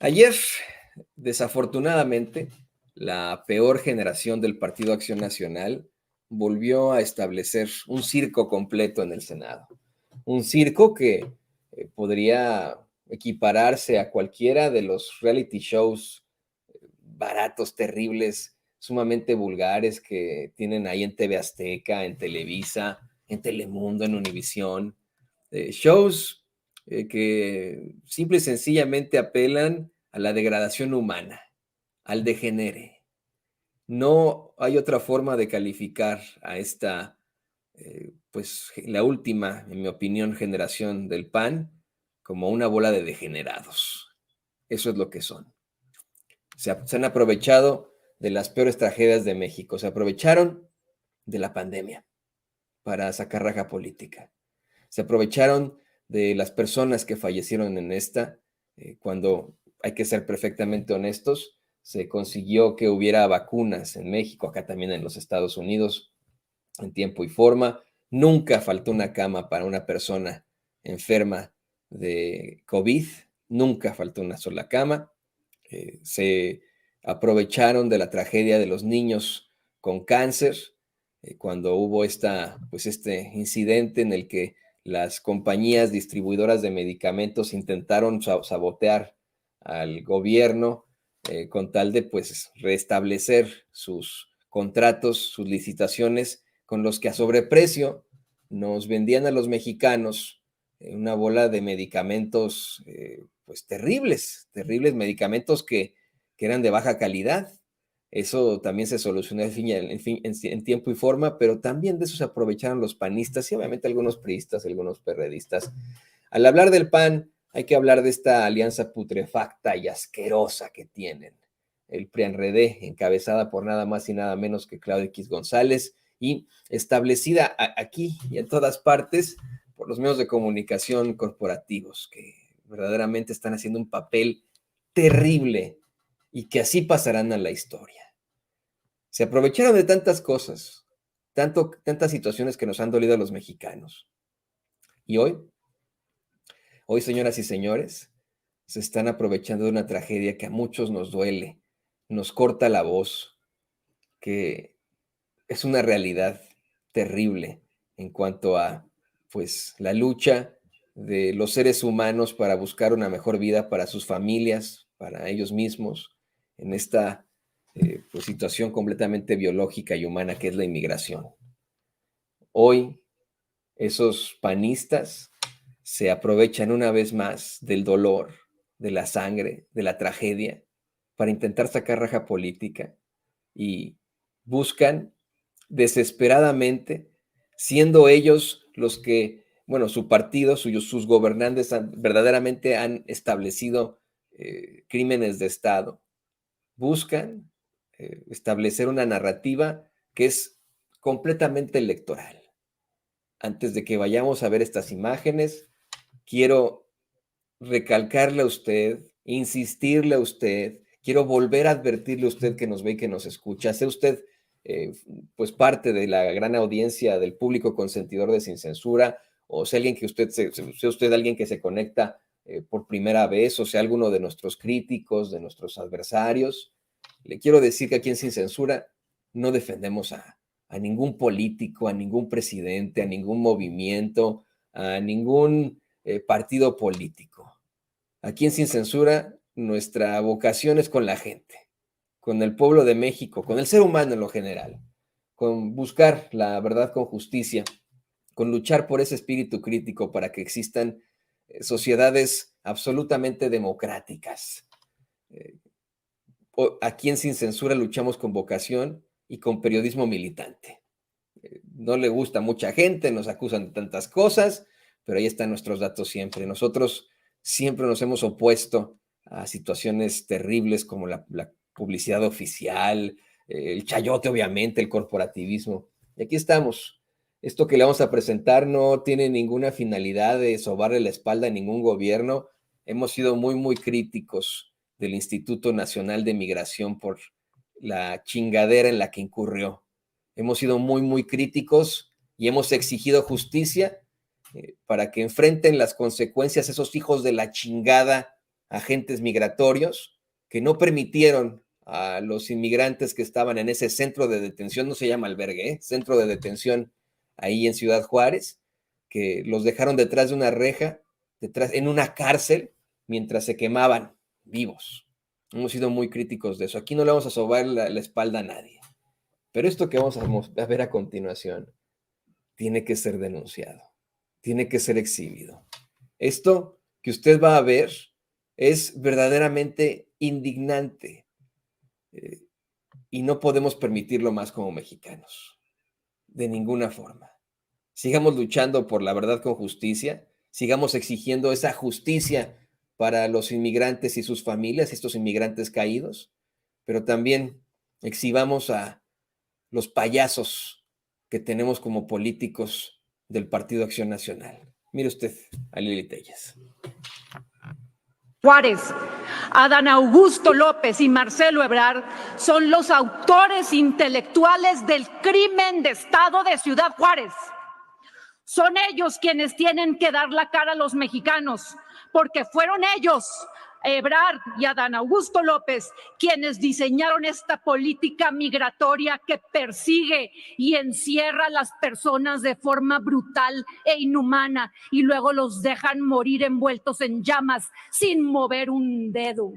Ayer, desafortunadamente, la peor generación del Partido Acción Nacional volvió a establecer un circo completo en el Senado. Un circo que podría equipararse a cualquiera de los reality shows baratos, terribles, sumamente vulgares que tienen ahí en TV Azteca, en Televisa, en Telemundo, en Univisión. Shows que simple y sencillamente apelan a la degradación humana, al degenere. No hay otra forma de calificar a esta, pues la última, en mi opinión, generación del PAN como una bola de degenerados. Eso es lo que son. Se han aprovechado de las peores tragedias de México. Se aprovecharon de la pandemia para sacar raja política. Se aprovecharon de las personas que fallecieron en esta, cuando hay que ser perfectamente honestos, se consiguió que hubiera vacunas en México, acá también en los Estados Unidos, en tiempo y forma. Nunca faltó una cama para una persona enferma de COVID, nunca faltó una sola cama. Se aprovecharon de la tragedia de los niños con cáncer, cuando hubo este incidente en el que las compañías distribuidoras de medicamentos intentaron sabotear al gobierno con tal de pues restablecer sus contratos, sus licitaciones, con los que a sobreprecio nos vendían a los mexicanos una bola de medicamentos pues terribles, terribles medicamentos que eran de baja calidad. Eso también se solucionó en tiempo y forma, pero también de eso se aprovecharon los panistas y obviamente algunos priistas, algunos perredistas. Al hablar del PAN, hay que hablar de esta alianza putrefacta y asquerosa que tienen. El PRI-PAN-RD, encabezada por nada más y nada menos que Claudio X González y establecida aquí y en todas partes por los medios de comunicación corporativos que verdaderamente están haciendo un papel terrible y que así pasarán a la historia. Se aprovecharon de tantas cosas, tantas situaciones que nos han dolido a los mexicanos. Y hoy, señoras y señores, se están aprovechando de una tragedia que a muchos nos duele, nos corta la voz, que es una realidad terrible en cuanto a, pues, la lucha de los seres humanos para buscar una mejor vida para sus familias, para ellos mismos, en esta pues, situación completamente biológica y humana que es la inmigración. Hoy, esos panistas se aprovechan una vez más del dolor, de la sangre, de la tragedia, para intentar sacar raja política y buscan desesperadamente, siendo ellos los que, bueno, su partido, sus gobernantes verdaderamente han establecido crímenes de Estado, buscan establecer una narrativa que es completamente electoral. Antes de que vayamos a ver estas imágenes, quiero recalcarle a usted, insistirle a usted, quiero volver a advertirle a usted que nos ve y que nos escucha. Sea usted pues parte de la gran audiencia del público consentidor de Sin Censura, o sea alguien que sea usted alguien que se conecta por primera vez, o sea alguno de nuestros críticos, de nuestros adversarios. Le quiero decir que aquí en Sin Censura no defendemos a ningún político, a ningún presidente, a ningún movimiento, a ningún partido político. Aquí en Sin Censura, nuestra vocación es con la gente, con el pueblo de México, con el ser humano en lo general, con buscar la verdad con justicia, con luchar por ese espíritu crítico para que existan sociedades absolutamente democráticas. Aquí en Sin Censura luchamos con vocación y con periodismo militante. No le gusta a mucha gente, nos acusan de tantas cosas, pero ahí están nuestros datos siempre. Nosotros siempre nos hemos opuesto a situaciones terribles como la publicidad oficial, el chayote, obviamente, el corporativismo. Y aquí estamos. Esto que le vamos a presentar no tiene ninguna finalidad de sobarle la espalda a ningún gobierno. Hemos sido muy, muy críticos del Instituto Nacional de Migración por la chingadera en la que incurrió. Hemos sido muy, muy críticos y hemos exigido justicia para que enfrenten las consecuencias esos hijos de la chingada agentes migratorios que no permitieron a los inmigrantes que estaban en ese centro de detención, no se llama albergue, centro de detención ahí en Ciudad Juárez, que los dejaron detrás de una reja, detrás, en una cárcel, mientras se quemaban vivos. Hemos sido muy críticos de eso. Aquí no le vamos a sobar la espalda a nadie. Pero esto que vamos a ver a continuación tiene que ser denunciado, tiene que ser exhibido. Esto que usted va a ver es verdaderamente indignante y no podemos permitirlo más como mexicanos, de ninguna forma. Sigamos luchando por la verdad con justicia, sigamos exigiendo esa justicia para los inmigrantes y sus familias, estos inmigrantes caídos, pero también exhibamos a los payasos que tenemos como políticos del Partido Acción Nacional. Mire usted a Lili Telles. Juárez, Adán Augusto López y Marcelo Ebrard son los autores intelectuales del crimen de Estado de Ciudad Juárez. Son ellos quienes tienen que dar la cara a los mexicanos, porque fueron ellos, Ebrard y Adán Augusto López, quienes diseñaron esta política migratoria que persigue y encierra a las personas de forma brutal e inhumana y luego los dejan morir envueltos en llamas sin mover un dedo.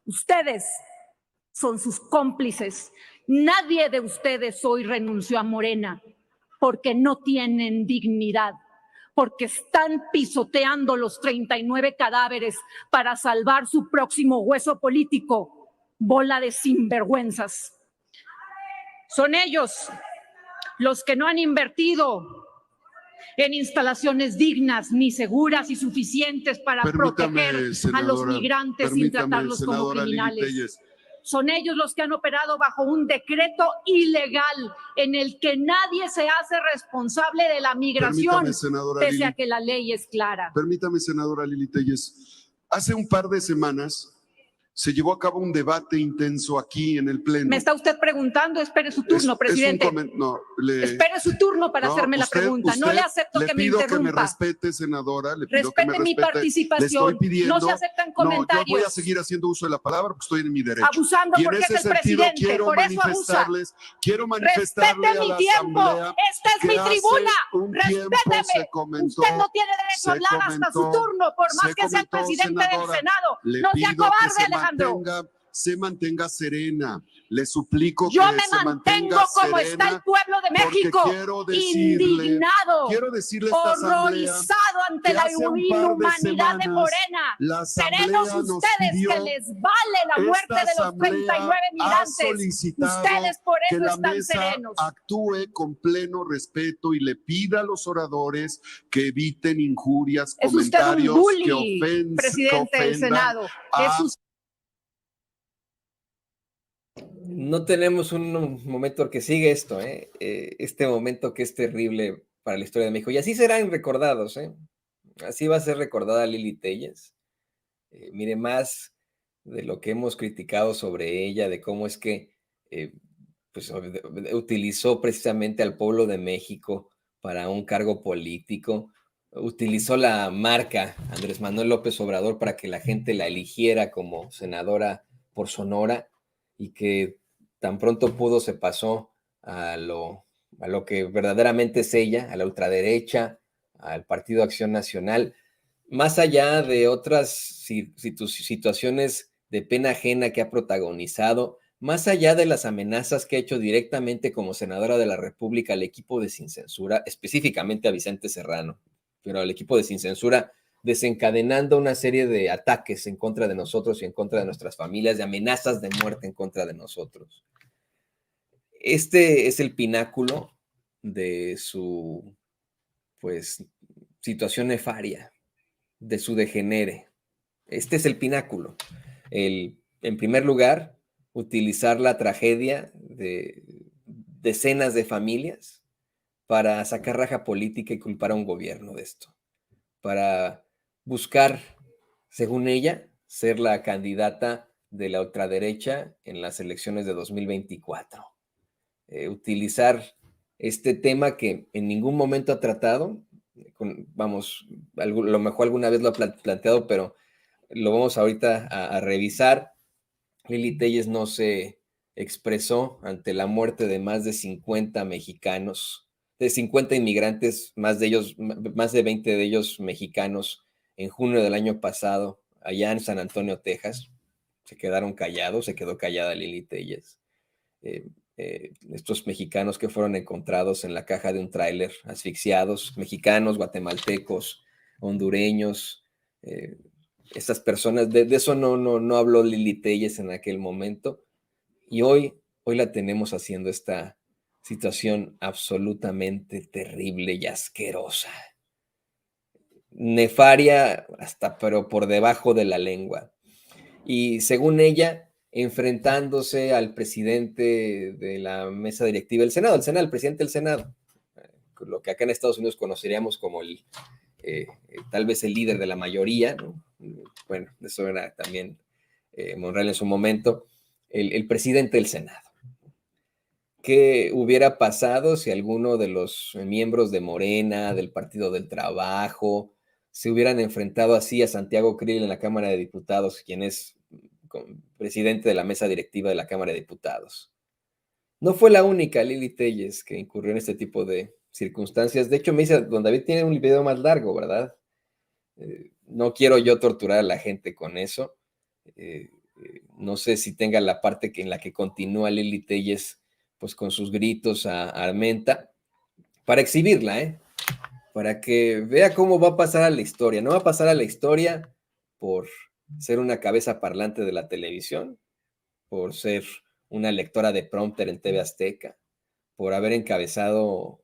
Ustedes son sus cómplices. Nadie de ustedes hoy renunció a Morena porque no tienen dignidad, porque están pisoteando los 39 cadáveres para salvar su próximo hueso político, bola de sinvergüenzas. Son ellos los que no han invertido en instalaciones dignas, ni seguras y suficientes para proteger a los migrantes sin tratarlos como criminales. Son ellos los que han operado bajo un decreto ilegal en el que nadie se hace responsable de la migración, pese a que la ley es clara. Permítame, senadora Lili Telles. Hace un par de semanas se llevó a cabo un debate intenso aquí en el Pleno. Me está usted preguntando, espere su turno, presidente. Espere su turno para hacerme la pregunta. No le acepto que me interrumpa. Le pido que me respete, senadora. Le pido respete que me mi respete. participación. Le estoy pidiendo, no se aceptan comentarios. Yo voy a seguir haciendo uso de la palabra porque estoy en mi derecho. Abusando y en porque ese es el sentido presidente, por eso abusa. Quiero manifestarle respete a mi la tiempo. Asamblea. Esta es mi tribuna. Respéteme. Comentó, usted no tiene derecho a hablar hasta su turno, por más que sea el presidente del Senado. No sea cobarde, Alejandro. Se mantenga serena. Le suplico yo que me se mantengo mantenga como serena, está el pueblo de México, indignado, horrorizado ante la inhumanidad de Morena. Seremos ustedes que les vale la muerte de los 39 migrantes. Ustedes por eso están serenos. Actúe con pleno respeto y le pida a los oradores que eviten injurias, es comentarios usted un bully, que ofendan, presidente del Senado. Es usted. No tenemos un momento que sigue esto, este momento que es terrible para la historia de México. Y así serán recordados, así va a ser recordada Lili Telles. Mire, más de lo que hemos criticado sobre ella, de cómo es que pues, utilizó precisamente al pueblo de México para un cargo político, utilizó la marca Andrés Manuel López Obrador para que la gente la eligiera como senadora por Sonora, y que tan pronto pudo se pasó a lo que verdaderamente es ella, a la ultraderecha, al Partido Acción Nacional, más allá de otras situaciones de pena ajena que ha protagonizado, más allá de las amenazas que ha hecho directamente como senadora de la República al equipo de Sin Censura, específicamente a Vicente Serrano, pero al equipo de Sin Censura, desencadenando una serie de ataques en contra de nosotros y en contra de nuestras familias, de amenazas de muerte en contra de nosotros. Este es el pináculo de su, pues, situación nefaria, de su degenere. Este es el pináculo. En primer lugar, utilizar la tragedia de decenas de familias para sacar raja política y culpar a un gobierno de esto, para buscar, según ella, ser la candidata de la ultraderecha en las elecciones de 2024. Utilizar este tema que en ningún momento ha tratado, a lo mejor alguna vez lo ha planteado, pero lo vamos ahorita a revisar. Lili Téllez no se expresó ante la muerte de más de 50 mexicanos, de 50 inmigrantes, más de 20 de ellos mexicanos, en junio del año pasado, allá en San Antonio, Texas. Se quedaron callados, se quedó callada Lili Téllez. Estos mexicanos que fueron encontrados en la caja de un tráiler, asfixiados, mexicanos, guatemaltecos, hondureños, estas personas, de eso no habló Lili Téllez en aquel momento, y hoy la tenemos haciendo esta situación absolutamente terrible y asquerosa, nefaria hasta pero por debajo de la lengua. Y según ella, enfrentándose al presidente de la mesa directiva del Senado, el presidente del Senado, lo que acá en Estados Unidos conoceríamos como tal vez el líder de la mayoría, ¿no? Bueno, eso era también Monreal en su momento, el presidente del Senado. ¿Qué hubiera pasado si alguno de los miembros de Morena, del Partido del Trabajo, se hubieran enfrentado así a Santiago Krill en la Cámara de Diputados, quien es presidente de la mesa directiva de la Cámara de Diputados? No fue la única Lili Téllez que incurrió en este tipo de circunstancias. De hecho, me dice, don David tiene un video más largo, ¿verdad? No quiero yo torturar a la gente con eso. No sé si tenga la parte en la que continúa Lili Téllez, pues con sus gritos a Armenta, para exhibirla, para que vea cómo va a pasar a la historia. No va a pasar a la historia por ser una cabeza parlante de la televisión, por ser una lectora de prompter en TV Azteca, por haber encabezado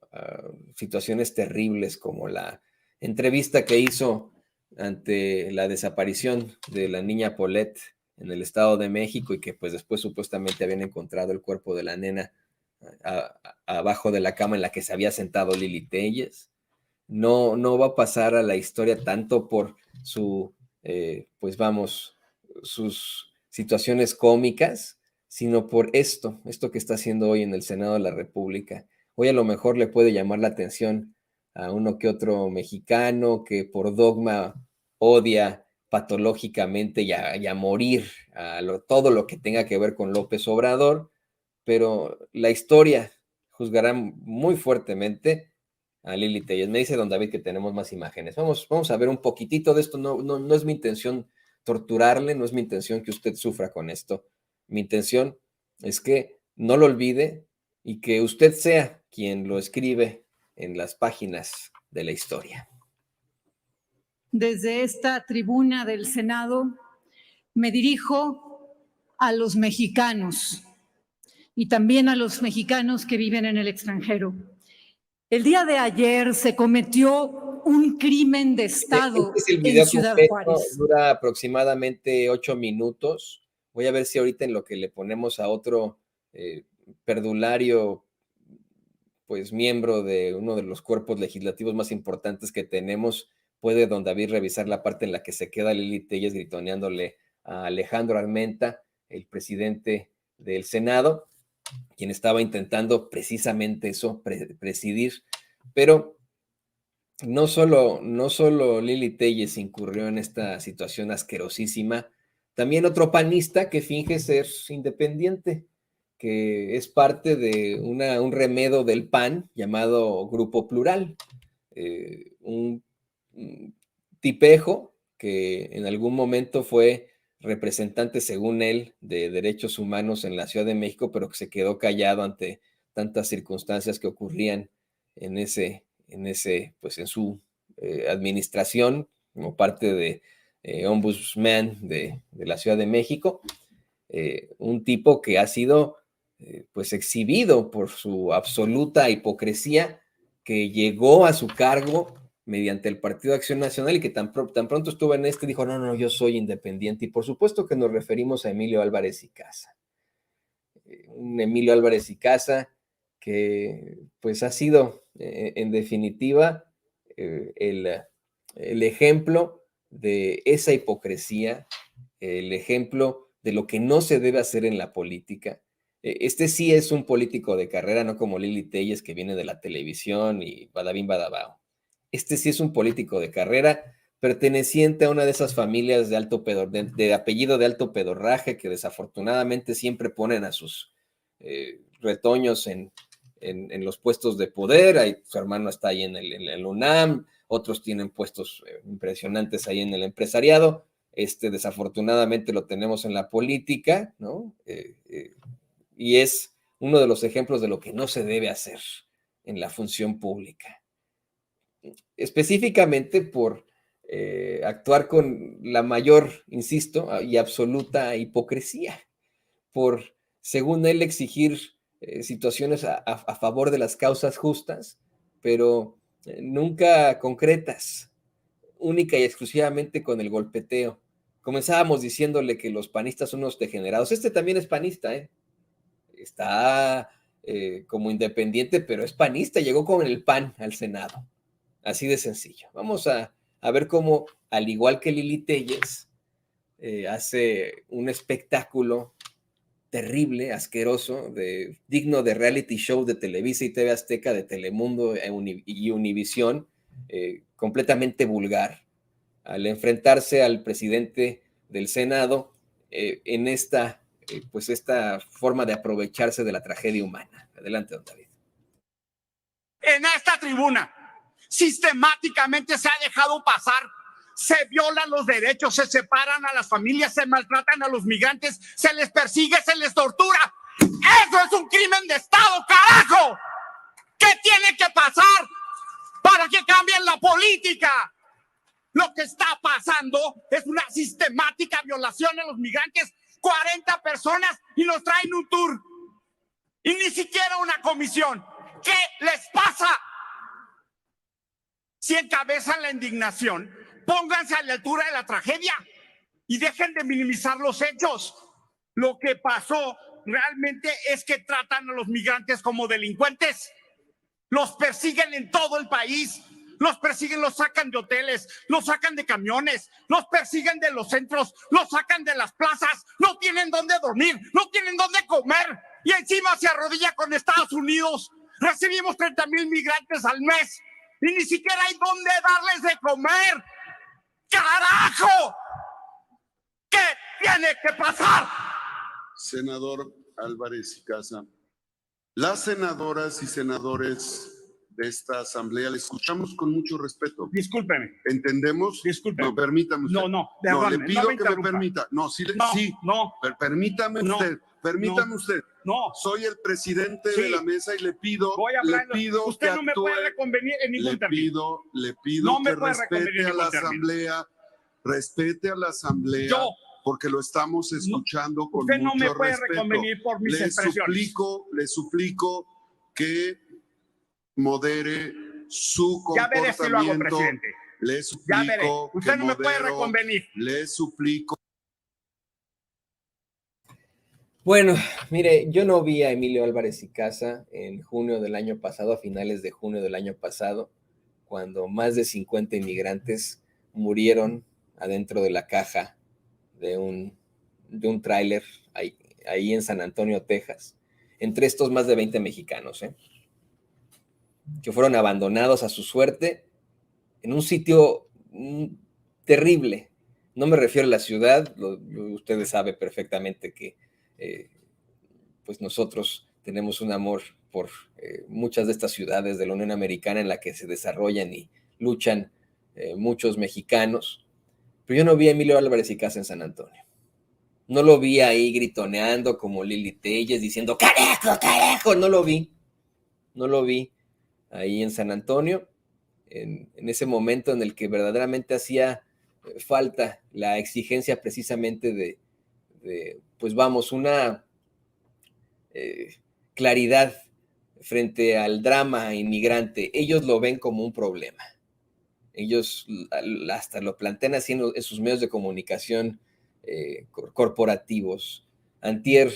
situaciones terribles como la entrevista que hizo ante la desaparición de la niña Paulette en el Estado de México, y que pues después supuestamente habían encontrado el cuerpo de la nena abajo de la cama en la que se había sentado Lili Téllez. No va a pasar a la historia tanto por pues vamos, sus situaciones cómicas, sino por esto que está haciendo hoy en el Senado de la República. Hoy a lo mejor le puede llamar la atención a uno que otro mexicano que por dogma odia patológicamente y a morir todo lo que tenga que ver con López Obrador, pero la historia juzgará muy fuertemente a Lili Téllez. Me dice don David que tenemos más imágenes. Vamos a ver un poquitito de esto. No es mi intención torturarle, no es mi intención que usted sufra con esto. Mi intención es que no lo olvide y que usted sea quien lo escribe en las páginas de la historia. Desde esta tribuna del Senado me dirijo a los mexicanos y también a los mexicanos que viven en el extranjero. El día de ayer se cometió un crimen de Estado en Ciudad Juárez. Dura aproximadamente 8 minutos. Voy a ver si ahorita en lo que le ponemos a otro perdulario, pues miembro de uno de los cuerpos legislativos más importantes que tenemos, puede don David revisar la parte en la que se queda Lili Téllez gritoneándole a Alejandro Armenta, el presidente del Senado, quien estaba intentando precisamente eso, presidir, pero no solo Lili Téllez incurrió en esta situación asquerosísima, también otro panista que finge ser independiente, que es parte de un remedo del PAN llamado Grupo Plural, un tipejo que en algún momento fue representante, según él, de derechos humanos en la Ciudad de México, pero que se quedó callado ante tantas circunstancias que ocurrían en su administración como parte de ombudsman de la Ciudad de México, un tipo que ha sido pues exhibido por su absoluta hipocresía, que llegó a su cargo mediante el Partido Acción Nacional y que tan pronto estuvo en dijo, no, yo soy independiente. Y por supuesto que nos referimos a Emilio Álvarez y Casa. Un Emilio Álvarez y Casa que pues ha sido en definitiva el ejemplo de esa hipocresía, el ejemplo de lo que no se debe hacer en la política. Sí es un político de carrera, no como Lili Téllez, que viene de la televisión y badabín badabao. Sí es un político de carrera, perteneciente a una de esas familias de alto de apellido de alto pedorraje que desafortunadamente siempre ponen a sus retoños en los puestos de poder. Su hermano está ahí en el UNAM, otros tienen puestos impresionantes ahí en el empresariado. Desafortunadamente lo tenemos en la política, ¿no? Y es uno de los ejemplos de lo que no se debe hacer en la función pública. Específicamente por actuar con la mayor, insisto, y absoluta hipocresía, por, según él, exigir situaciones a favor de las causas justas, pero nunca concretas, única y exclusivamente con el golpeteo. Comenzábamos diciéndole que los panistas son unos degenerados. También es panista, está como independiente, pero es panista, llegó con el PAN al Senado. Así de sencillo. Vamos a ver cómo, al igual que Lili Téllez, hace un espectáculo terrible, asqueroso, digno de reality show de Televisa y TV Azteca, de Telemundo y Univisión, completamente vulgar, al enfrentarse al presidente del Senado en esta forma de aprovecharse de la tragedia humana. Adelante, don David. En esta tribuna sistemáticamente se ha dejado pasar, se violan los derechos, se separan a las familias, se maltratan a los migrantes, se les persigue, se les tortura. ¡Eso es un crimen de Estado, carajo! ¿Qué tiene que pasar para que cambien la política? Lo que está pasando es una sistemática violación a los migrantes. 40 personas y nos traen un tour. Y ni siquiera una comisión. ¿Qué les pasa? Si encabezan la indignación, pónganse a la altura de la tragedia y dejen de minimizar los hechos. Lo que pasó realmente es que tratan a los migrantes como delincuentes. Los persiguen en todo el país. Los persiguen, los sacan de hoteles, los sacan de camiones, los persiguen de los centros, los sacan de las plazas, no tienen dónde dormir, no tienen dónde comer y encima se arrodilla con Estados Unidos. Recibimos 30,000 migrantes al mes y ni siquiera hay dónde darles de comer. ¡Carajo! ¿Qué tiene que pasar? Senador Álvarez y Casa, las senadoras y senadores de esta asamblea, le escuchamos con mucho respeto. Discúlpeme. ¿Entendemos? Discúlpeme. No, permítame usted. No, le pido me que me permita. No, sí, permítame usted. Permítame usted. No. Soy el presidente de la mesa y le pido, usted que no me puede reconvenir en ningún término. Le pido que respete a la asamblea, respete a la asamblea, porque lo estamos escuchando con mucho respeto. Usted no me puede reconvenir por mis expresiones. Le suplico que modere su comportamiento. Ya veré si lo hago, presidente. Le suplico. Usted no me puede reconvenir. Le suplico. Bueno, mire, yo no vi a Emilio Álvarez y Casa en junio del año pasado, a finales de junio del año pasado, cuando más de 50 inmigrantes murieron adentro de la caja de un tráiler ahí en San Antonio, Texas. Entre estos, más de 20 mexicanos, que fueron abandonados a su suerte en un sitio terrible. No me refiero a la ciudad, ustedes saben perfectamente que pues nosotros tenemos un amor por muchas de estas ciudades de la Unión Americana en la que se desarrollan y luchan muchos mexicanos, pero yo no vi a Emilio Álvarez y Casa en San Antonio. No lo vi ahí gritoneando como Lili Téllez diciendo ¡carajo, carajo! No lo vi ahí en San Antonio, en ese momento en el que verdaderamente hacía falta la exigencia precisamente de pues vamos, una claridad frente al drama inmigrante. Ellos lo ven como un problema. Ellos hasta lo plantean así en sus medios de comunicación corporativos. Antier,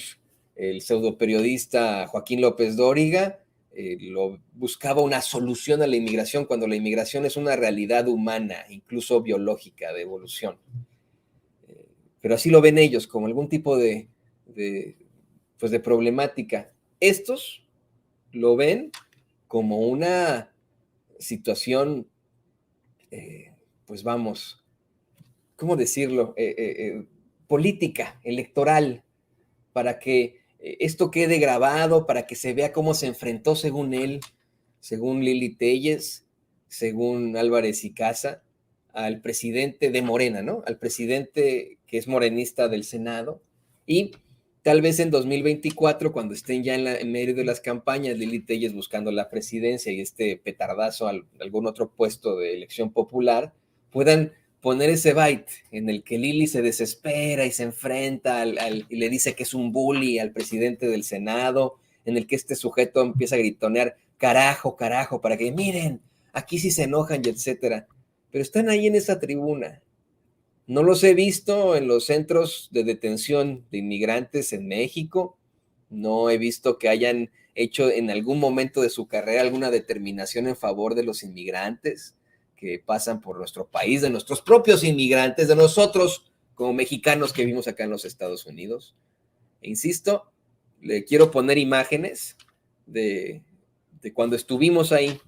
el pseudoperiodista Joaquín López Dóriga buscaba una solución a la inmigración cuando la inmigración es una realidad humana, incluso biológica, de evolución. Pero así lo ven ellos, como algún tipo de problemática. Estos lo ven como una situación, pues vamos, ¿cómo decirlo? Política, electoral, para que esto quede grabado, para que se vea cómo se enfrentó según él, según Lili Téllez, según Álvarez y Casa, al presidente de Morena, ¿no? Al presidente que es morenista del Senado. Y tal vez en 2024, cuando estén ya en medio de las campañas, Lili Téllez buscando la presidencia y este petardazo a algún otro puesto de elección popular, puedan poner ese byte en el que Lili se desespera y se enfrenta y le dice que es un bully al presidente del Senado, en el que este sujeto empieza a gritonear, carajo, carajo, para que miren, aquí sí se enojan y etcétera. Pero están ahí en esa tribuna. No los he visto en los centros de detención de inmigrantes en México. No he visto que hayan hecho en algún momento de su carrera alguna determinación en favor de los inmigrantes que pasan por nuestro país, de nuestros propios inmigrantes, de nosotros como mexicanos que vivimos acá en los Estados Unidos. E insisto, le quiero poner imágenes de cuando estuvimos ahí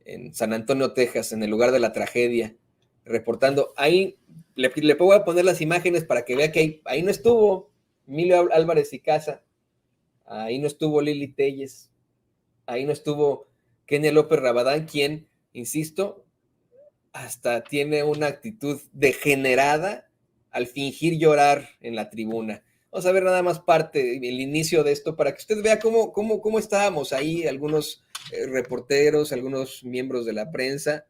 en San Antonio, Texas, en el lugar de la tragedia, reportando. Ahí le voy a poner las imágenes para que vea que ahí no estuvo Emilio Álvarez y Casa, ahí no estuvo Lili Téllez, ahí no estuvo Kenia López Rabadán, quien, insisto, hasta tiene una actitud degenerada al fingir llorar en la tribuna. Vamos a ver nada más parte, el inicio de esto, para que usted vea cómo estábamos ahí, algunos reporteros, algunos miembros de la prensa,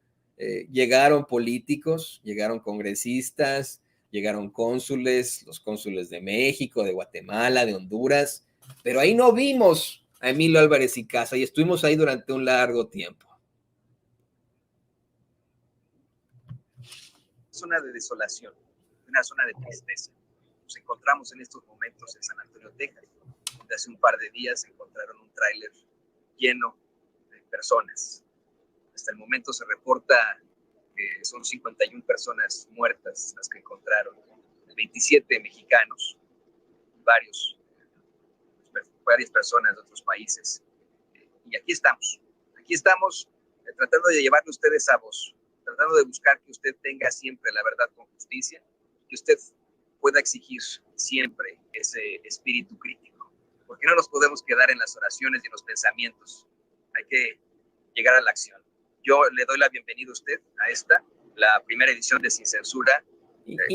llegaron políticos, llegaron congresistas, llegaron cónsules, los cónsules de México, de Guatemala, de Honduras, pero ahí no vimos a Emilio Álvarez y Casa y estuvimos ahí durante un largo tiempo. Zona de desolación, una zona de tristeza. Nos encontramos en estos momentos en San Antonio, Texas, donde hace un par de días encontraron un tráiler lleno de personas. Hasta el momento se reporta que son 51 personas muertas las que encontraron, 27 mexicanos, varias personas de otros países. Y aquí estamos tratando de llevarle a ustedes a voz, tratando de buscar que usted tenga siempre la verdad con justicia, que usted pueda exigir siempre ese espíritu crítico, porque no nos podemos quedar en las oraciones y en los pensamientos, hay que llegar a la acción. Yo le doy la bienvenida a usted a la primera edición de Sin Censura,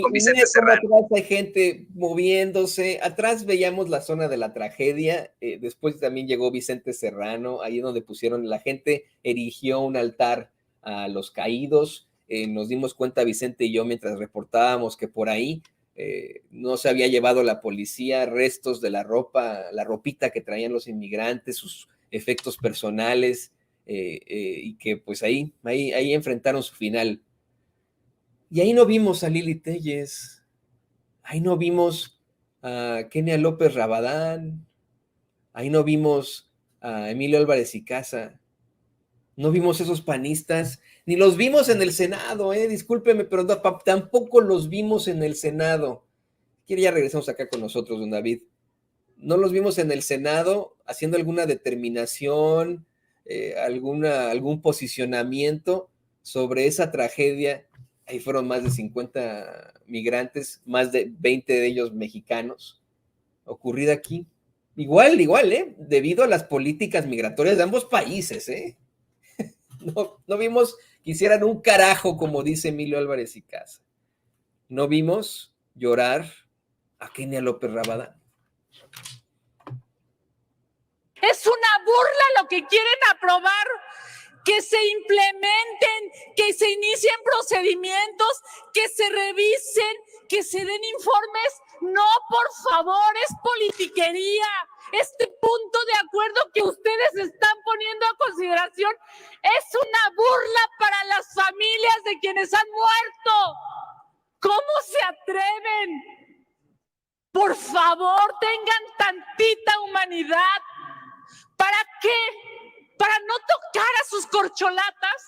con Vicente Serrano. Atrás hay gente moviéndose, atrás veíamos la zona de la tragedia, después también llegó Vicente Serrano, ahí donde pusieron, la gente erigió un altar a los caídos, nos dimos cuenta Vicente y yo mientras reportábamos que por ahí no se había llevado la policía restos de la ropita que traían los inmigrantes, sus efectos personales, y que pues ahí enfrentaron su final. Y ahí no vimos a Lili Téllez, ahí no vimos a Kenia López Rabadán, ahí no vimos a Emilio Álvarez y Casa, no vimos esos panistas, ni los vimos en el Senado, discúlpeme, pero tampoco los vimos en el Senado. Quiere ya regresamos acá con nosotros, don David. No los vimos en el Senado haciendo alguna determinación, algún posicionamiento sobre esa tragedia. Ahí fueron más de 50 migrantes, más de 20 de ellos mexicanos, ocurrida aquí. Igual, debido a las políticas migratorias de ambos países, No vimos que hicieran un carajo, como dice Emilio Álvarez y Casa. No vimos llorar a Kenia López Rabadán. Es una burla lo que quieren aprobar, que se implementen, que se inicien procedimientos, que se revisen, que se den informes. No, por favor, es politiquería. Este punto de acuerdo que ustedes están poniendo a consideración es una burla para las familias de quienes han muerto. ¿Cómo se atreven? Por favor, tengan tantita humanidad. ¿Para qué? ¿Para no tocar a sus corcholatas?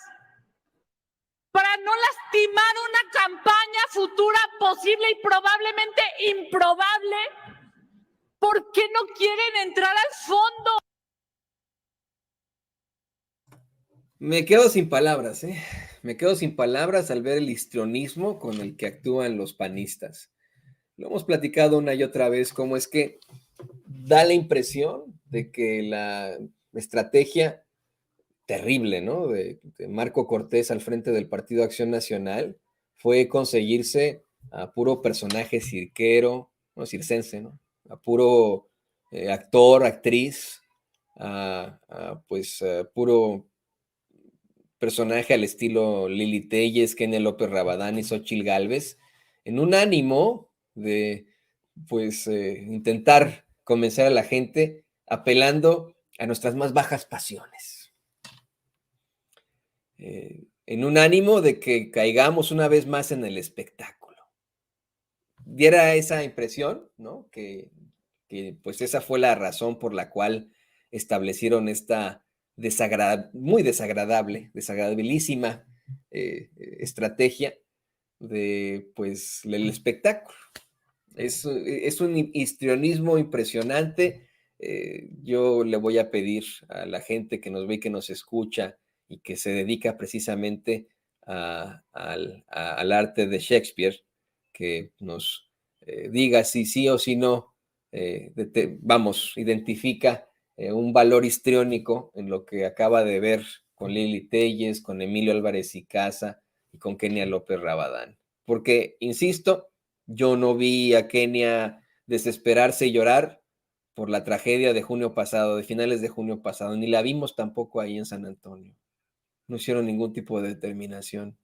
¿Para no lastimar una campaña futura posible y probablemente improbable? ¿Por qué no quieren entrar al fondo? Me quedo sin palabras, me quedo sin palabras al ver el histrionismo con el que actúan los panistas. Lo hemos platicado una y otra vez, cómo es que da la impresión de que la estrategia terrible, ¿no? De Marco Cortés al frente del Partido Acción Nacional fue conseguirse a puro personaje cirquero, no circense, ¿no? A puro actor, actriz, pues puro personaje al estilo Lili Téllez, Kenia López Rabadán y Xóchitl Gálvez, en un ánimo de pues intentar convencer a la gente apelando a nuestras más bajas pasiones. En un ánimo de que caigamos una vez más en el espectáculo. Diera esa impresión, ¿no? Que pues esa fue la razón por la cual establecieron esta muy desagradabilísima estrategia de pues el espectáculo. Es un histrionismo impresionante. Yo le voy a pedir a la gente que nos ve y que nos escucha y que se dedica precisamente al arte de Shakespeare, que nos diga si sí o si no, identifica un valor histriónico en lo que acaba de ver con Lili Téllez, con Emilio Álvarez y Casa y con Kenia López Rabadán. Porque, insisto, yo no vi a Kenia desesperarse y llorar por la tragedia de junio pasado, de finales de junio pasado, ni la vimos tampoco ahí en San Antonio. No hicieron ningún tipo de determinación.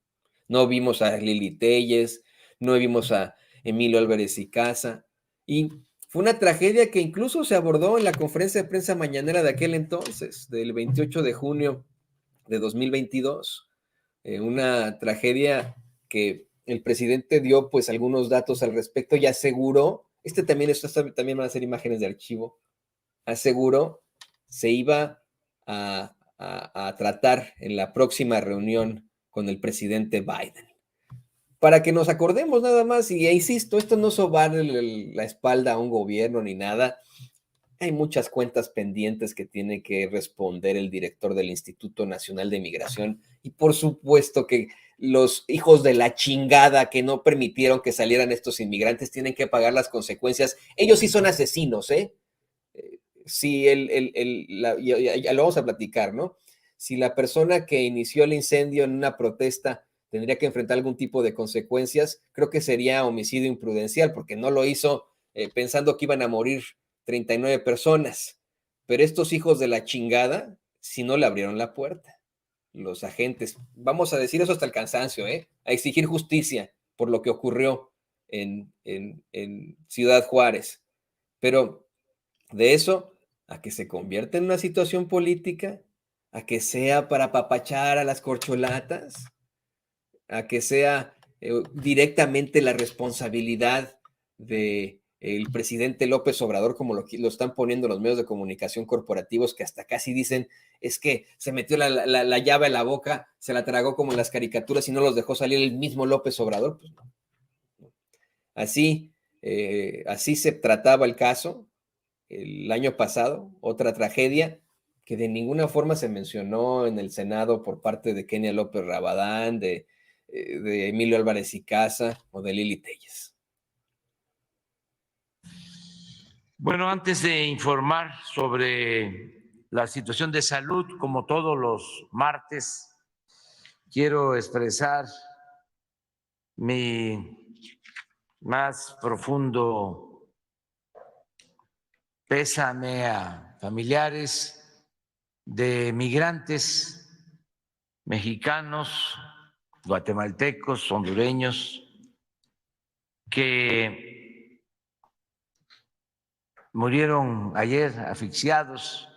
No vimos a Lili Téllez, no vimos a Emilio Álvarez y Casa, y fue una tragedia que incluso se abordó en la conferencia de prensa mañanera de aquel entonces, del 28 de junio de 2022. Una tragedia que el presidente dio pues algunos datos al respecto y aseguró, también van a ser imágenes de archivo, aseguró se iba a tratar en la próxima reunión con el presidente Biden. Para que nos acordemos nada más, y insisto, esto no sobar la espalda a un gobierno ni nada. Hay muchas cuentas pendientes que tiene que responder el director del Instituto Nacional de Migración, y por supuesto que los hijos de la chingada que no permitieron que salieran estos inmigrantes tienen que pagar las consecuencias. Ellos sí son asesinos, ¿eh? Si ya lo vamos a platicar, ¿no? Si la persona que inició el incendio en una protesta tendría que enfrentar algún tipo de consecuencias, creo que sería homicidio imprudencial, porque no lo hizo pensando que iban a morir 39 personas. Pero estos hijos de la chingada, si no le abrieron la puerta, los agentes, vamos a decir eso hasta el cansancio, a exigir justicia por lo que ocurrió en Ciudad Juárez. Pero de eso a que se convierta en una situación política, a que sea para apapachar a las corcholatas, a que sea directamente la responsabilidad del presidente López Obrador, como lo están poniendo los medios de comunicación corporativos, que hasta casi dicen, es que se metió la llave en la boca, se la tragó como en las caricaturas y no los dejó salir el mismo López Obrador. Pues no. Así se trataba el caso el año pasado, otra tragedia que de ninguna forma se mencionó en el Senado por parte de Kenia López Rabadán, de Emilio Álvarez y Casa o de Lili Téllez. Bueno, antes de informar sobre la situación de salud, como todos los martes, quiero expresar mi más profundo pésame a familiares de migrantes mexicanos, guatemaltecos, hondureños, que murieron ayer asfixiados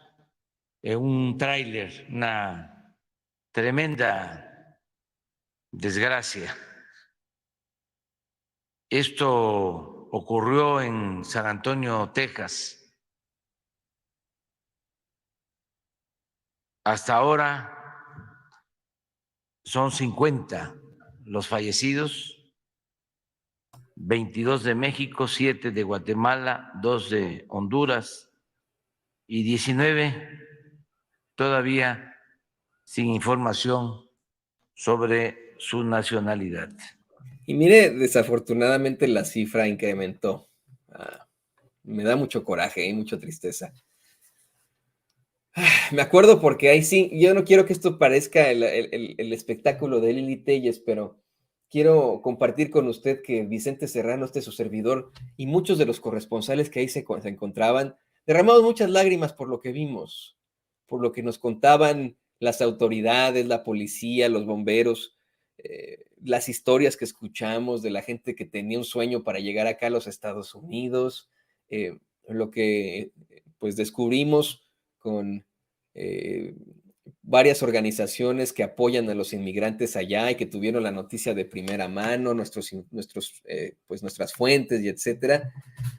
en un tráiler, una tremenda desgracia. Esto ocurrió en San Antonio, Texas. Hasta ahora son 50 los fallecidos, 22 de México, 7 de Guatemala, 2 de Honduras y 19 todavía sin información sobre su nacionalidad. Y mire, desafortunadamente la cifra incrementó. Me da mucho coraje y mucha tristeza. Me acuerdo porque ahí sí, yo no quiero que esto parezca el espectáculo de Lili Téllez, pero quiero compartir con usted que Vicente Serrano, su servidor, y muchos de los corresponsales que ahí se encontraban, derramamos muchas lágrimas por lo que vimos, por lo que nos contaban las autoridades, la policía, los bomberos, las historias que escuchamos de la gente que tenía un sueño para llegar acá a los Estados Unidos, lo que pues descubrimos con varias organizaciones que apoyan a los inmigrantes allá y que tuvieron la noticia de primera mano, nuestras fuentes y etcétera.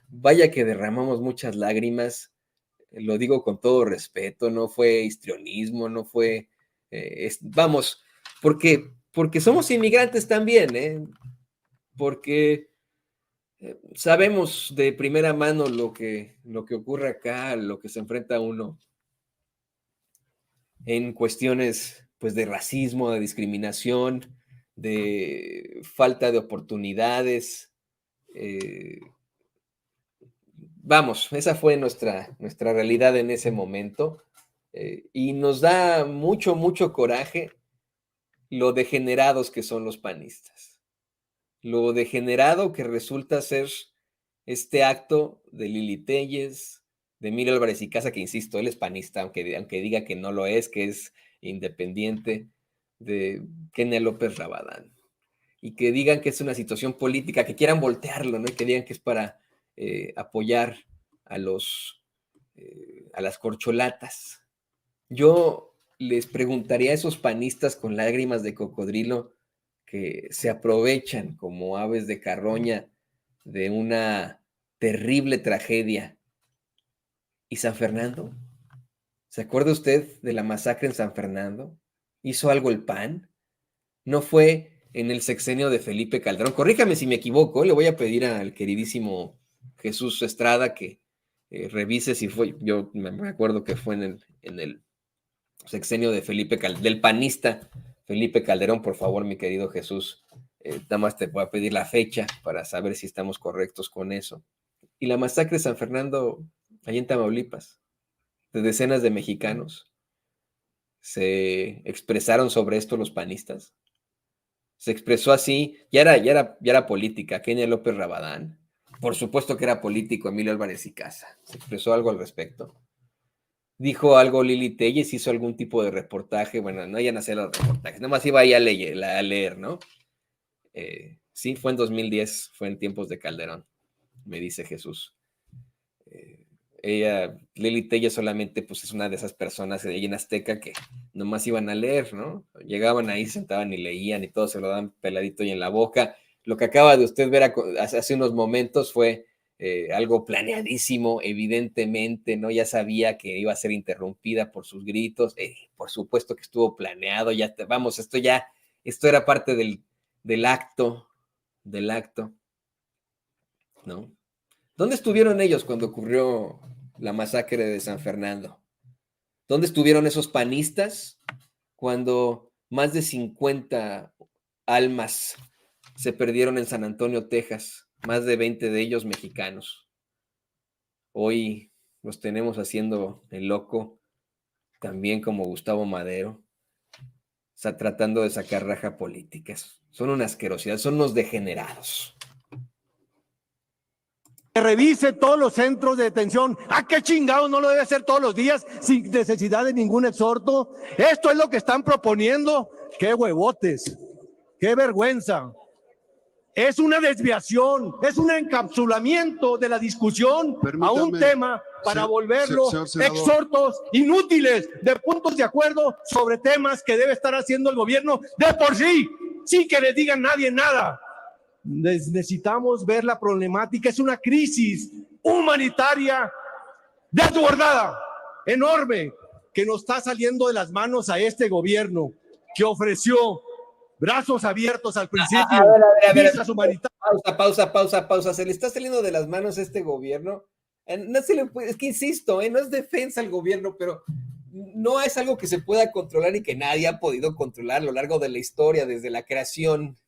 Vaya que derramamos muchas lágrimas, lo digo con todo respeto, no fue histrionismo, no fue, vamos, porque somos inmigrantes también, porque sabemos de primera mano lo que ocurre acá, lo que se enfrenta uno en cuestiones pues de racismo, de discriminación, de falta de oportunidades. Vamos, esa fue nuestra realidad en ese momento, y nos da mucho, mucho coraje lo degenerados que son los panistas, lo degenerado que resulta ser este acto de Lili Téllez, de Emilio Álvarez y Casa, que insisto, él es panista, aunque diga que no lo es, que es independiente, de Kenia López Rabadán, y que digan que es una situación política, que quieran voltearlo, ¿no? Y que digan que es para apoyar a las corcholatas. Yo les preguntaría a esos panistas con lágrimas de cocodrilo que se aprovechan como aves de carroña de una terrible tragedia. ¿Y San Fernando? ¿Se acuerda usted de la masacre en San Fernando? ¿Hizo algo el PAN? ¿No fue en el sexenio de Felipe Calderón? Corríjame si me equivoco, le voy a pedir al queridísimo Jesús Estrada que revise si fue, yo me acuerdo que fue en el sexenio de del panista Felipe Calderón. Por favor, mi querido Jesús, nada más te voy a pedir la fecha para saber si estamos correctos con eso. Y la masacre de San Fernando, allá en Tamaulipas, de decenas de mexicanos, se expresaron sobre esto los panistas. Se expresó así, ya era política, Kenia López Rabadán. Por supuesto que era político Emilio Álvarez y Casa. Se expresó algo al respecto. Dijo algo Lili Téllez, hizo algún tipo de reportaje. Bueno, no iban a hacer los reportajes, nada más iba ahí a leer, ¿no? Sí, fue en 2010, fue en tiempos de Calderón, me dice Jesús. Lili Téllez solamente pues es una de esas personas de ahí en Azteca que nomás iban a leer, ¿no? Llegaban ahí, sentaban y leían y todo se lo dan peladito y en la boca. Lo que acaba de usted ver hace unos momentos fue algo planeadísimo, evidentemente, ¿no? Ya sabía que iba a ser interrumpida por sus gritos, por supuesto que estuvo planeado, esto era parte del acto, ¿no? ¿Dónde estuvieron ellos cuando ocurrió la masacre de San Fernando? ¿Dónde estuvieron esos panistas cuando más de 50 almas se perdieron en San Antonio, Texas? Más de 20 de ellos mexicanos. Hoy los tenemos haciendo el loco, también como Gustavo Madero, tratando de sacar raja políticas. Son una asquerosidad, son unos degenerados. Que revise todos los centros de detención. ¿A qué chingados no lo debe hacer todos los días sin necesidad de ningún exhorto? Esto es lo que están proponiendo. ¡Qué huevotes! ¡Qué vergüenza! Es una desviación, es un encapsulamiento de la discusión a un tema para volverlo exhortos inútiles de puntos de acuerdo sobre temas que debe estar haciendo el gobierno de por sí, sin que le digan nadie nada. Necesitamos ver la problemática, es una crisis humanitaria desbordada, enorme, que nos está saliendo de las manos a este gobierno que ofreció brazos abiertos al principio. A ver. Pausa. Se le está saliendo de las manos a este gobierno. No se le puede, es que insisto, no es defensa al gobierno, pero no es algo que se pueda controlar y que nadie ha podido controlar a lo largo de la historia, desde la creación,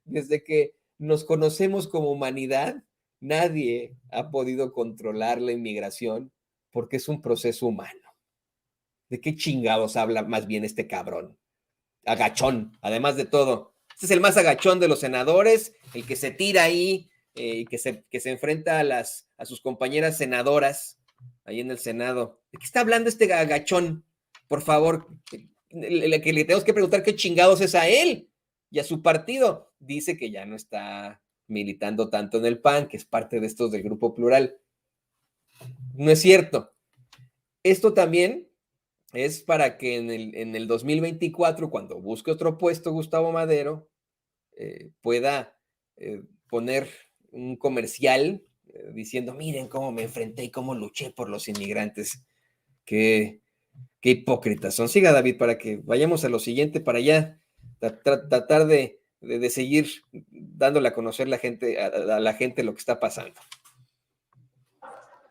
desde que nos conocemos como humanidad, nadie ha podido controlar la inmigración porque es un proceso humano. ¿De qué chingados habla más bien este cabrón? Agachón, además de todo. Este es el más agachón de los senadores, el que se tira ahí, que se enfrenta a sus compañeras senadoras ahí en el Senado. ¿De qué está hablando este agachón? Por favor, que le tenemos que preguntar qué chingados es a él y a su partido. Dice que ya no está militando tanto en el PAN, que es parte de estos del Grupo Plural. No es cierto. Esto también es para que en el 2024, cuando busque otro puesto Gustavo Madero, pueda poner un comercial diciendo, miren cómo me enfrenté y cómo luché por los inmigrantes. Qué hipócritas son. Siga, David, para que vayamos a lo siguiente, para ya tratar de seguir dándole a conocer a la gente lo que está pasando.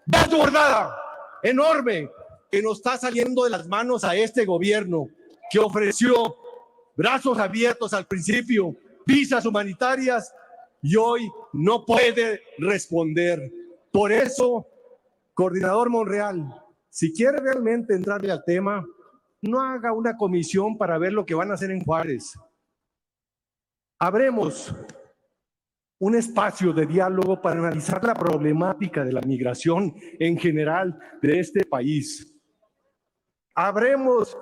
Desbordada, enorme, que nos está saliendo de las manos a este gobierno que ofreció brazos abiertos al principio, visas humanitarias, y hoy no puede responder. Por eso, coordinador Monreal, si quiere realmente entrarle al tema, no haga una comisión para ver lo que van a hacer en Juárez. Abremos un espacio de diálogo para analizar la problemática de la migración en general de este país. Abremos,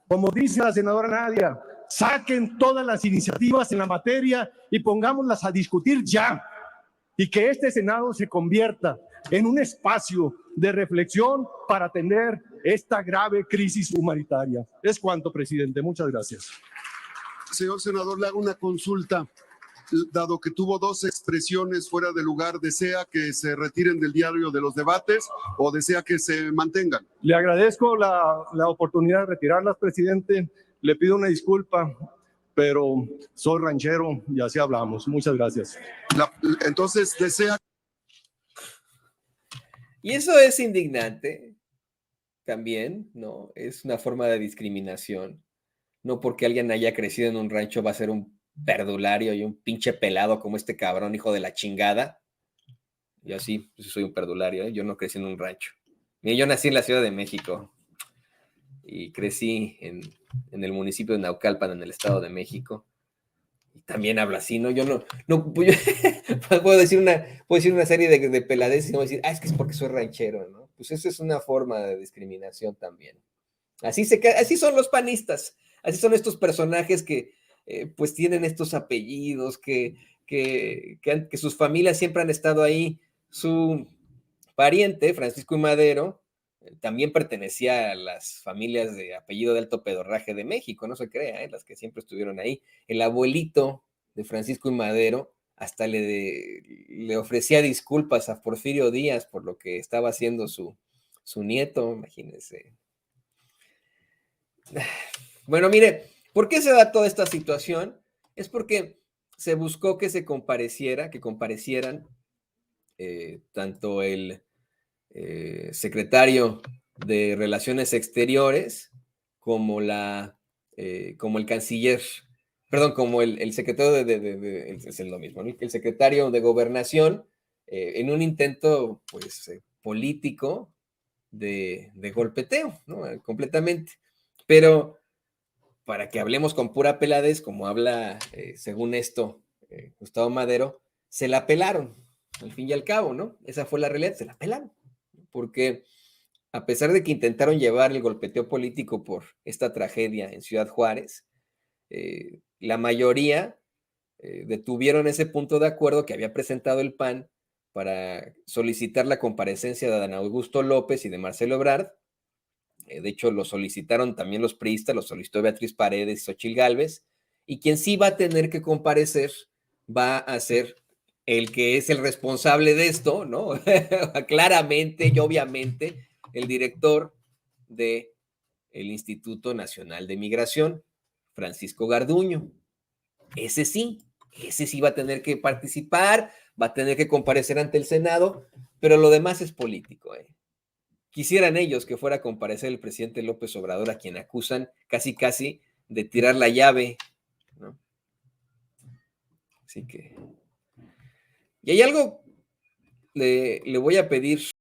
como dice la senadora Nadia, saquen todas las iniciativas en la materia y pongámoslas a discutir ya, y que este Senado se convierta en un espacio de reflexión para atender esta grave crisis humanitaria. Es cuanto, presidente. Muchas gracias. Señor senador, le hago una consulta. Dado que tuvo dos expresiones fuera de lugar, ¿desea que se retiren del diario de los debates o desea que se mantengan? Le agradezco la oportunidad de retirarlas, presidente. Le pido una disculpa, pero soy ranchero y así hablamos. Muchas gracias. Entonces, desea... Y eso es indignante también, ¿no? Es una forma de discriminación. No porque alguien haya crecido en un rancho va a ser un perdulario y un pinche pelado como este cabrón, hijo de la chingada. Yo sí, soy un perdulario, ¿eh? Yo no crecí en un rancho. Mira, yo nací en la Ciudad de México y crecí en el municipio de Naucalpan, en el Estado de México. Y también habla así, ¿no? Yo no puedo decir una serie de peladeces y no voy a decir, es que es porque soy ranchero, ¿no? Pues eso es una forma de discriminación también. Así son los panistas, así son estos personajes que pues tienen estos apellidos, que sus familias siempre han estado ahí. Su pariente, Francisco I. Madero, también pertenecía a las familias de apellido de alto pedorraje de México, no se crea, las que siempre estuvieron ahí. El abuelito de Francisco I. Madero hasta le ofrecía disculpas a Porfirio Díaz por lo que estaba haciendo su nieto, imagínense. Bueno, mire, ¿por qué se da toda esta situación? Es porque se buscó que comparecieran tanto el secretario de Relaciones Exteriores como el canciller, perdón, como el secretario es lo mismo, ¿no? El secretario de Gobernación, en un intento, pues, político de golpeteo, ¿no? Completamente. Pero para que hablemos con pura peladez, como habla, según esto, Gustavo Madero, se la pelaron, al fin y al cabo, ¿no? Esa fue la realidad, se la pelaron. Porque a pesar de que intentaron llevar el golpeteo político por esta tragedia en Ciudad Juárez, la mayoría detuvieron ese punto de acuerdo que había presentado el PAN para solicitar la comparecencia de Adán Augusto López y de Marcelo Ebrard. De hecho, lo solicitaron también los priistas, lo solicitó Beatriz Paredes y Xochitl Gálvez, y quien sí va a tener que comparecer va a ser el que es el responsable de esto, ¿no? Claramente y obviamente, el director del Instituto Nacional de Migración, Francisco Garduño. Ese sí va a tener que participar, va a tener que comparecer ante el Senado, pero lo demás es político, ¿eh? quisieran ellos que fuera a comparecer el presidente López Obrador, a quien acusan casi de tirar la llave, ¿no? Así que... Y hay algo, le voy a pedir